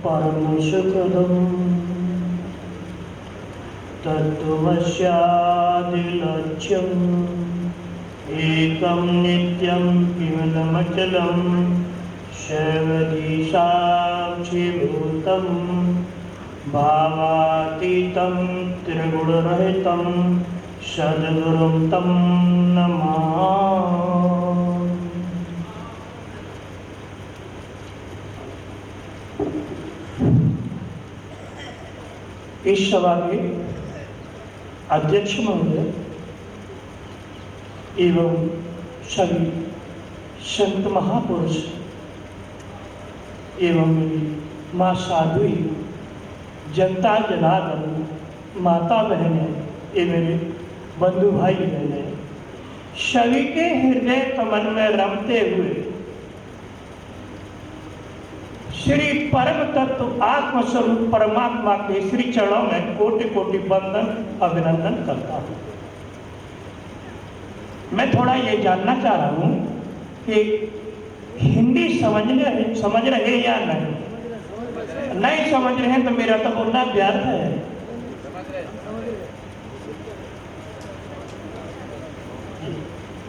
परमसुखदं तत्त्वस्यादिलक्ष्यम् एकं नित्यं विमलमचलं सर्वदिशाक्षिभूतं भावातीतं त्रिगुणरहितं सद्गुरुं तं नमामि। इस सभा के अध्यक्ष महोदय एवं सभी संत महापुरुष एवं मेरी माँ साध्वी, जनता जनार्दन, माता बहनें ये मेरे बंधु भाई बहनें, सभी के हृदय कमल में रमते हुए श्री परम तत्व आत्मस्वरूप परमात्मा के श्री चरणों में कोटि कोटि वंदन अभिनंदन करता हूँ। मैं थोड़ा ये जानना चाह रहा हूँ कि हिंदी समझ रहे या नहीं? नहीं समझ रहे हैं तो मेरा तो बोलना व्यर्थ है।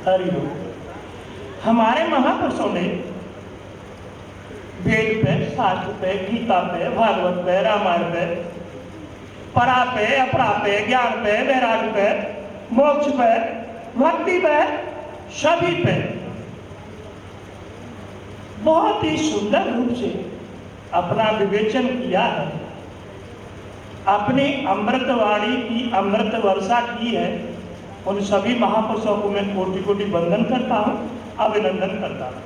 हरि ओम। हमारे महापुरुषों ने वेद पे, शास्त्र पे, गीता पे, भागवत पे, रामायण पे, परा पे, अपरा पे, ज्ञान पे, वैराग्य पे, मोक्ष पे, भक्ति पे, सभी पे बहुत ही सुंदर रूप से अपना विवेचन किया है। अपनी अमृतवाणी की अमृत वर्षा की है। उन सभी महापुरुषों को मैं कोटि कोटि वंदन करता हूँ, अभिनंदन करता हूँ।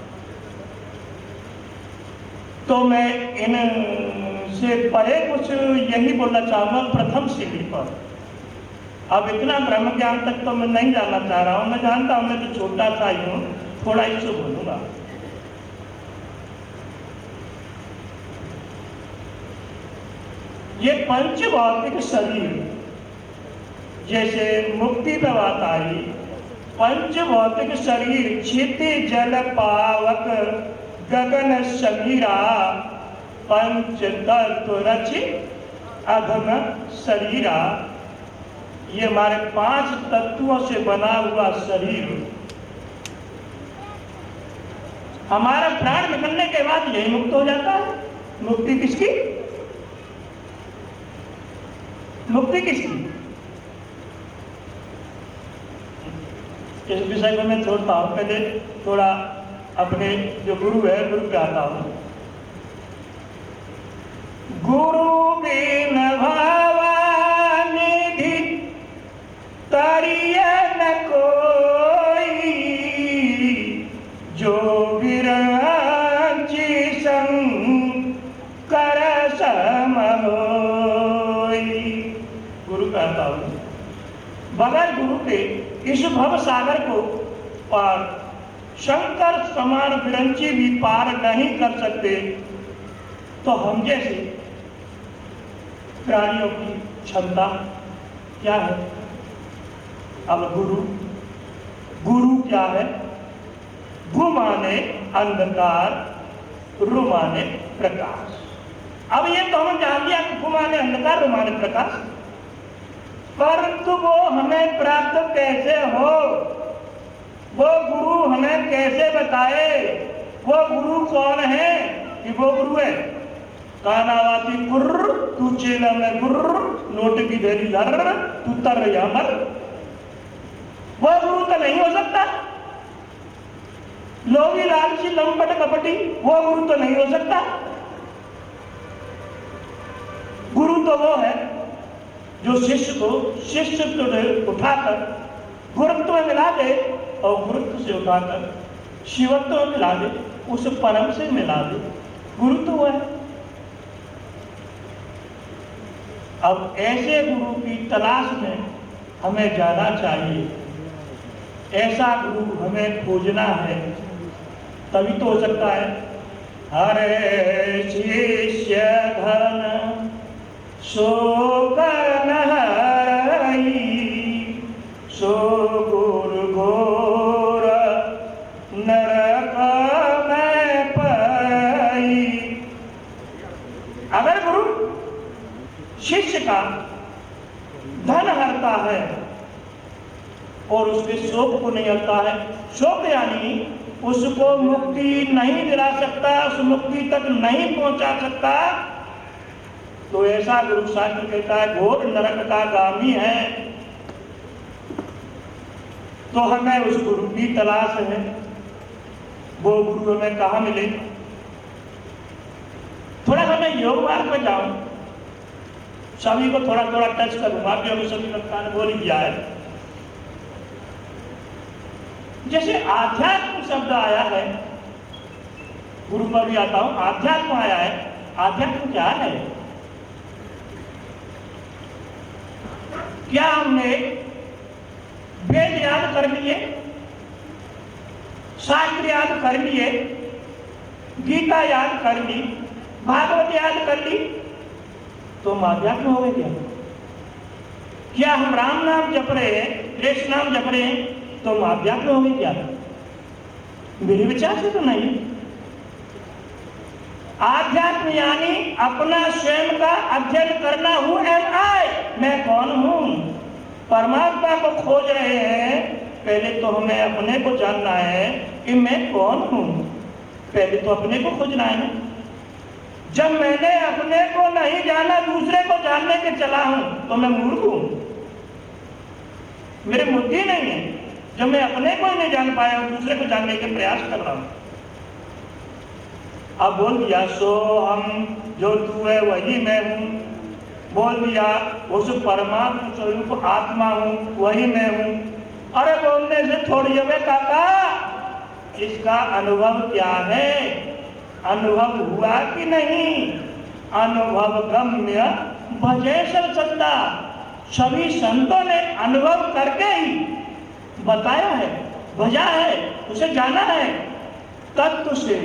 तो मैं इनसे परे कुछ यही बोलना चाहूँगा प्रथम सीढ़ी पर। अब इतना ब्रह्म ज्ञान तक तो मैं नहीं जानना चाह रहा हूँ। मैं जानता हूँ, मैं तो छोटा सा ही हूँ, थोड़ा इससे बोलूँगा। ये पंच भौतिक शरीर, जैसे मुक्ति में बात आई, पंच भौतिक शरीर क्षिति जल पावक गगन समीरा पंच तत्व रचि अधम शरीरा। ये हमारे 5 तत्वों से बना हुआ शरीर, हमारा प्राण निकलने के बाद यही मुक्त हो जाता है। मुक्ति किसकी? मुक्ति किसकी? इस विषय को मैं छोड़ता हूँ। पहले थोड़ा अपने जो गुरु है, गुरु पे आता हूँ। गुरु बिन भवानिधि तरिय न कोई, जो विरंचि शंकर सम होई। गुरु कहता हूँ, बगैर गुरु के इस भव सागर को पार शंकर समान विरंची भी पार नहीं कर सकते। तो हम जैसे प्राणियों की क्षमता क्या है? अब गुरु क्या है? गु माने अंधकार, रु माने प्रकाश। अब ये तो हम जान लिया कि गु माने अंधकार, रु माने प्रकाश, परंतु वो हमें प्राप्त कैसे हो? वो गुरु हमें कैसे बताए? वो गुरु कौन है? कि वो गुरु है कानावाती गुर्र, तू चेला में गुर्र, नोट की देरी धर, तू तर यहाँ पर। वो गुरु तो नहीं हो सकता। लोभी लालची लंपट कपटी, वो गुरु तो नहीं हो सकता। गुरु तो वो है जो शिष्य को शिष्यत्व उठाकर गुरुत्व में मिला दे और गुरुत्व से उठाकर शिवत्व में मिला दे, उस परम से मिला दे। गुरु तो है। अब ऐसे गुरु की तलाश में हमें जाना चाहिए। ऐसा गुरु हमें खोजना है, तभी तो हो सकता है। हरे शिष्य धन सो कर हरई, सो गुरु घोर नरक में पाई। अगर गुरु शिष्य का धन हरता है और उसके शोक को नहीं हरता है, शोक यानी उसको मुक्ति नहीं दिला सकता, उस मुक्ति तक नहीं पहुंचा सकता, तो ऐसा गुरु शास्त्र कहता है घोर नरक का गामी है। तो हमें उस गुरु की तलाश है। वो गुरु हमें कहाँ मिले? थोड़ा हमें योग मार्ग में जाऊं, सभी को थोड़ा थोड़ा टच करूंगा, क्योंकि सभी वक्ता ने बोल दिया है। जैसे आध्यात्म शब्द आया है, गुरु पर भी आता हूं, आध्यात्म आया है। आध्यात्म क्या है? क्या हमने वेद याद कर लिए, शास्त्र याद कर लिए, गीता याद कर ली, भागवत याद कर ली, तो हम आध्यात्म हो गए क्या? क्या हम राम नाम जप रहे हैं, कृष्ण नाम जप रहे हैं, तो हम आध्यात्म हो गए क्या? मेरे विचार से तो नहीं। आध्यात्म यानी अपना स्वयं का अध्ययन करना। हूं एम आई, मैं कौन हूं? परमात्मा को खोज रहे हैं, पहले तो हमें अपने को जानना है कि मैं कौन हूं। पहले तो अपने को खोजना है ना। जब मैंने अपने को नहीं जाना, दूसरे को जानने के चला हूं, तो मैं मूर्ख हूं, मेरे बुद्धि नहीं है। जब मैं अपने को ही नहीं जान पाया हूं, दूसरे को जानने के प्रयास कर रहा हूं। अब बोल दिया सो हम, जो तू है वही मैं हूं। बोल दिया उस परमात्मा स्वरूप आत्मा हूं, वही मैं हूं। अरे बोलने से थोड़ी हमें काका, इसका अनुभव क्या है? अनुभव हुआ कि नहीं? अनुभव गम्य भजे सब सत्ता। सभी संतों ने अनुभव करके ही बताया है, भजा है, उसे जाना है तत्व से,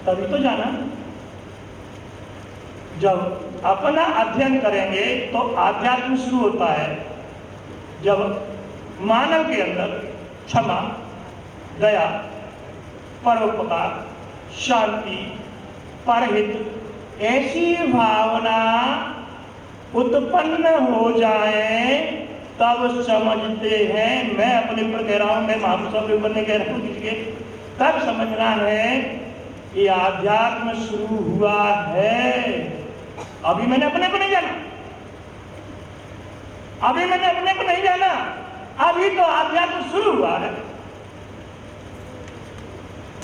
तभी तो जाना। जब अपना अध्ययन करेंगे तो आध्यात्म शुरू होता है। जब मानव के अंदर क्षमा, दया, परोपकार, शांति, परहित ऐसी भावना उत्पन्न हो जाए, तब समझते हैं, मैं अपने ऊपर कह रहा हूं, मैं महापुरुषों के ऊपर नहीं कह रहा हूं किसी के, तब समझना है कि आध्यात्म शुरू हुआ है। अभी मैंने अपने को नहीं जाना, अभी मैंने अपने को नहीं जाना, अभी तो आध्यात्म शुरू हुआ है।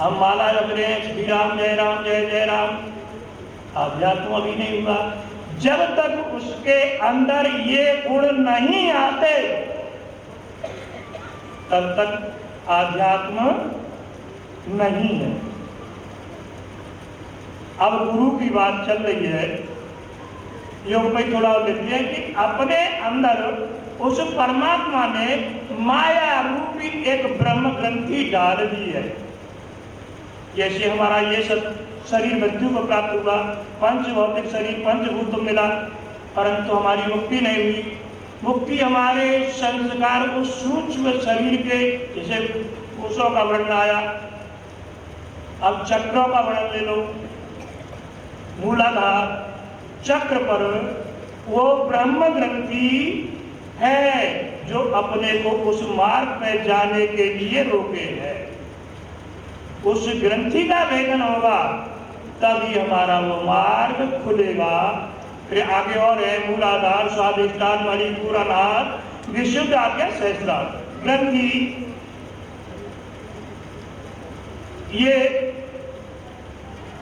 हम माला जप रहे हैं, श्री राम जय राम जय जय राम, आध्यात्म अभी नहीं हुआ। जब तक उसके अंदर ये गुण नहीं आते, तब तक आध्यात्म नहीं है। अब गुरु की बात चल रही है, योग में थोड़ा लिखिए कि अपने अंदर उस परमात्मा ने माया रूपी एक ब्रह्म ग्रंथि डाल दी है। जैसे हमारा ये सब शरीर मृत्यु को प्राप्त हुआ, पंच भौतिक शरीर पंचभूत मिला, परंतु हमारी मुक्ति नहीं हुई। मुक्ति हमारे संस्कार को सूक्ष्म शरीर के, जैसे कोषों का वर्णन आया, अब चक्रों का वर्णन ले लो। मूलाधार चक्र पर वो ब्रह्म ग्रंथि है जो अपने को उस मार्ग में जाने के लिए रोके है। उस ग्रंथि का भेदन होगा तभी हमारा वो मार्ग खुलेगा। फिर आगे और है मूलाधार, स्वादिष्ठान, मणिपुर, अनाहत, विशुद्ध आज्ञा, सहस्त्रार। ग्रंथि ये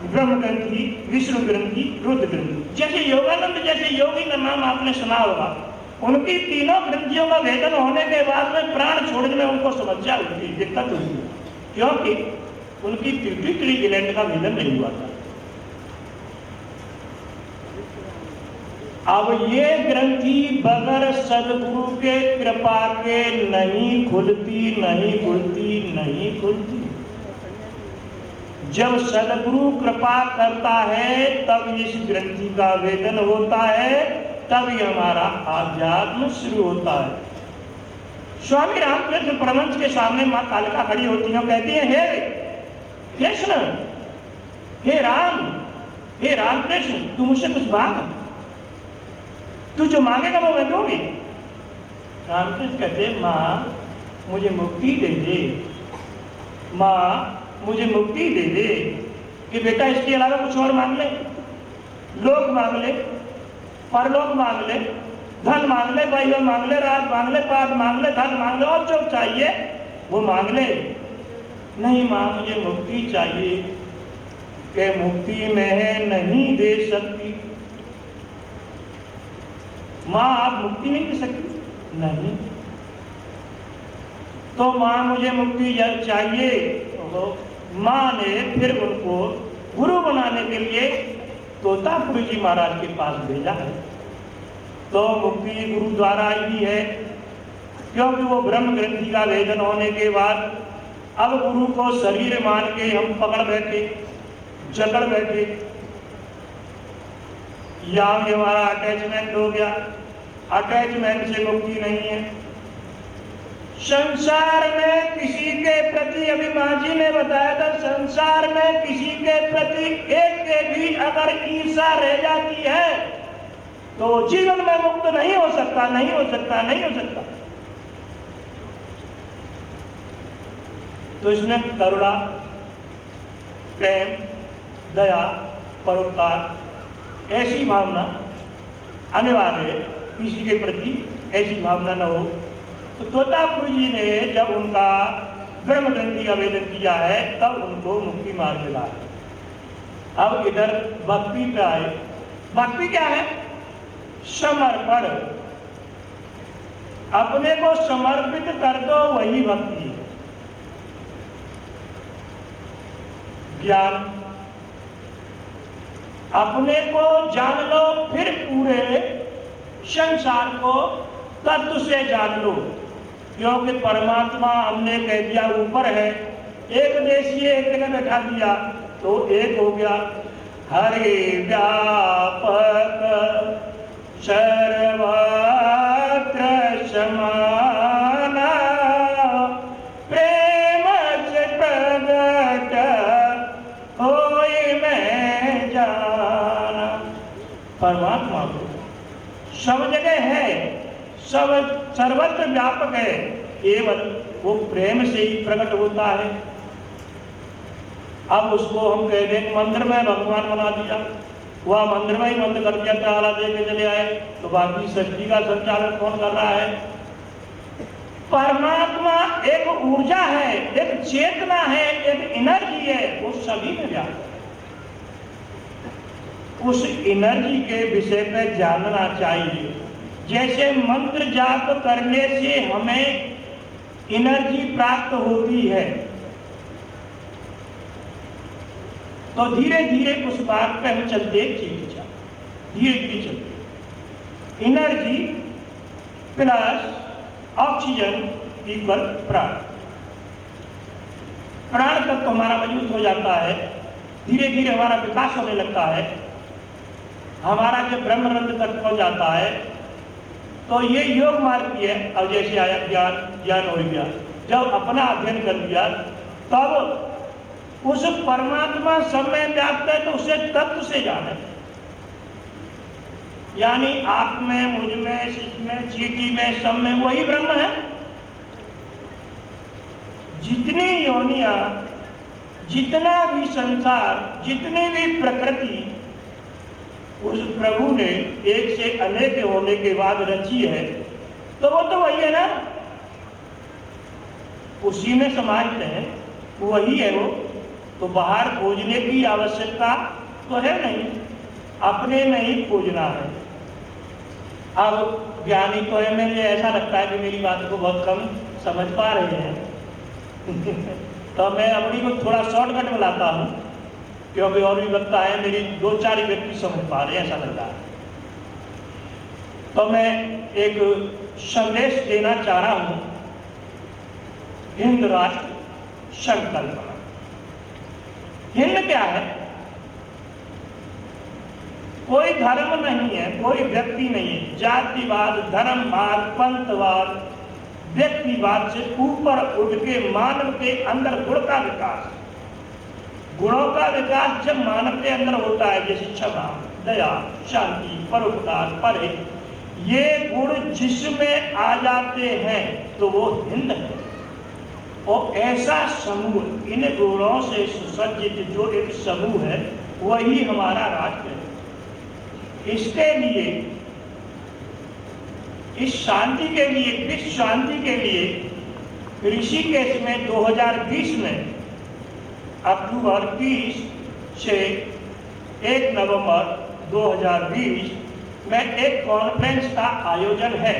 ब्रह्म ग्रंथि, विष्णु ग्रंथि, रुद्र ग्रंथि। जैसे योगानंद जैसे योगी का नाम आपने सुना होगा, उनकी तीनों ग्रंथियों का भेदन होने के बाद में प्राण छोड़ने में उनको समस्या हुई, दिक्कत हुई, क्योंकि उनकी पिट्यूटरी ग्लैंड का भेदन नहीं हुआ था। अब ये ग्रंथि बगैर सदगुरु के कृपा के नहीं खुलती, नहीं खुलती, नहीं खुलती। जब सदगुरु कृपा करता है तब इस ग्रंथि का वेदन होता है, तभी हमारा आध्यात्म शुरू होता है। स्वामी रामकृष्ण परमहंस के सामने मां कालिका खड़ी होती है, कहती है हे कृष्ण, हे राम, हे रामकृष्ण, तू मुझसे कुछ मांग, तू जो मांगेगा वो मैं दूंगी। रामकृष्ण कहते, माँ मुझे मुक्ति दे दे, माँ मुझे मुक्ति दे दे। कि बेटा इसके अलावा कुछ और मांग ले, लोक मांग ले, परलोक मांग ले, धन मांग ले, वैभव मांग ले, राज मांग ले, पाद मांग ले, धन मांग ले, और जो चाहिए वो मांग ले। नहीं माँ मुझे मुक्ति चाहिए। कि मुक्ति मैं नहीं दे सकती। माँ आप मुक्ति नहीं दे सकती? नहीं। तो माँ मुझे मुक्ति चाहिए। तो माँ ने फिर उनको गुरु बनाने के लिए तोतापुरी जी महाराज के पास भेजा है। तो मुक्ति गुरु द्वारा ही है, क्योंकि वो ब्रह्म ग्रंथि का वेदन होने के बाद अब गुरु को शरीर मान के हम पकड़ बैठे, जकड़ बैठे, या हमारा अटैचमेंट हो गया। अटैचमेंट से मुक्ति नहीं है। संसार में किसी के प्रति, अभी माँ जी ने बताया था, संसार में किसी के प्रति एक के भी अगर ईर्षा रह जाती है तो जीवन में मुक्त नहीं हो सकता, नहीं हो सकता, नहीं हो सकता। तो इसमें करुणा, प्रेम, दया, परोपकार ऐसी भावना अनिवार्य है। किसी के प्रति ऐसी भावना न हो। तो तोतापुरी जी ने जब उनका ब्रह्म ग्रंथि आवेदन किया है तब उनको मुक्ति मार्ग मिला है। अब इधर भक्ति पे आए। भक्ति क्या है? समर्पण। अपने को समर्पित कर दो, वही भक्ति है। ज्ञान, अपने को जान लो, फिर पूरे संसार को तत्व से जान लो। क्योंकि परमात्मा हमने कह दिया ऊपर है, एक देशीय एक जगह बैठा दिया तो एक हो गया। हरे व्यापक सर्वत्र समाना, प्रेम से प्रगट होए मैं जाना। परमात्मा को सब जगह है, सब सर्वत्र व्यापक है, केवल वो प्रेम से ही प्रकट होता है। अब उसको हम कह दें मंदिर में भगवान बना दिया, वह मंदिर में ही बंद कर दिया, ताला दे के चले आए, तो बाकी सृष्टि का संचालन कौन कर रहा है? परमात्मा एक ऊर्जा है, एक चेतना है, एक एनर्जी है, वो सभी में व्याप्त है। उस एनर्जी के विषय में जानना चाहिए। जैसे मंत्र जाप करने से हमें एनर्जी प्राप्त होती है, तो धीरे धीरे उस बात पे हम चलते चलते धीरे धीरे चलते। एनर्जी प्लस ऑक्सीजन इक्वल प्राण। प्राण तक तो हमारा मजबूत हो जाता है, धीरे धीरे हमारा विकास होने लगता है, हमारा जब ब्रह्मरंध्र तक पहुंच जाता है तो ये योग मार्ग की है। अब जैसे आया ज्ञान हो गया, जब अपना अध्ययन कर लिया तब उस परमात्मा सब में व्याप्त है, तो उसे तत्व से जाने। यानी आप में, मुझ में, इसमें, चीटी में, सब में वही ब्रह्म है। जितनी योनियां, जितना भी संसार, जितनी भी प्रकृति उस प्रभु ने एक से अनेक होने के बाद रची है, तो वो तो वही है ना, उसी में समाहित है, वही है वो। तो बाहर खोजने की आवश्यकता तो है नहीं, अपने में ही खोजना है। अब ज्ञानी तो है, मुझे ऐसा लगता है कि मेरी बात को बहुत कम समझ पा रहे हैं तो मैं अपनी को थोड़ा शॉर्टकट में लाता हूँ, क्योंकि और भी लगता है मेरी 2-4 व्यक्ति समझ पा रहे हैं, ऐसा लग रहा है। तो मैं एक संदेश देना चाह रहा हूं। हिंद राष्ट्र संकल्पना। हिंद क्या है? कोई धर्म नहीं है, कोई व्यक्ति नहीं है। जातिवाद, धर्मवाद, पंथवाद, व्यक्तिवाद से ऊपर उठ के मानव के अंदर गुण का विकास। गुणों का विकास जब मानव के अंदर होता है, जैसे क्षमा, दया, शांति, परोपकार, परहेज, ये गुण जिसमें आ जाते हैं तो वो हिंद है। और ऐसा समूह, इन गुणों से सुसज्जित जो एक समूह है, वही हमारा राष्ट्र है। इसके लिए, इस शांति के लिए, विश्व शांति के लिए ऋषिकेश में 2020 में अक्टूबर 20 से 1 नवंबर 2020 में एक कॉन्फ्रेंस का आयोजन है।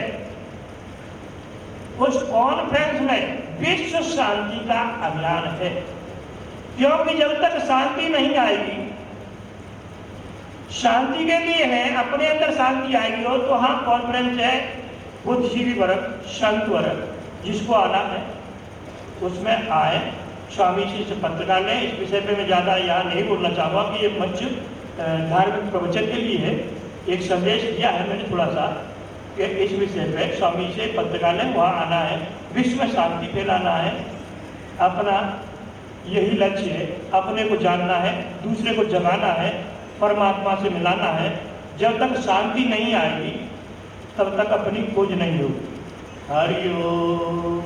उस कॉन्फ्रेंस में विश्व शांति का अभियान है, क्योंकि जब तक शांति नहीं आएगी, शांति के लिए है, अपने अंदर शांति आएगी। और तो हाँ, कॉन्फ्रेंस है बुद्धिजीवी वर्ग, संत वर्ग, जिसको आना है उसमें आए। स्वामी जी से पत्रकार लें। इस विषय पे मैं ज़्यादा यहाँ नहीं बोलना चाहूँगा कि ये मंच धार्मिक प्रवचन के लिए है। एक संदेश दिया है मैंने थोड़ा सा कि इस विषय पे स्वामी से पत्रकार लें, वहाँ आना है, विश्व में शांति फैलाना है, अपना यही लक्ष्य है। अपने को जानना है, दूसरे को जगाना है, परमात्मा से मिलाना है। जब तक शांति नहीं आएगी तब तक अपनी खोज नहीं होगी। हरि ओम।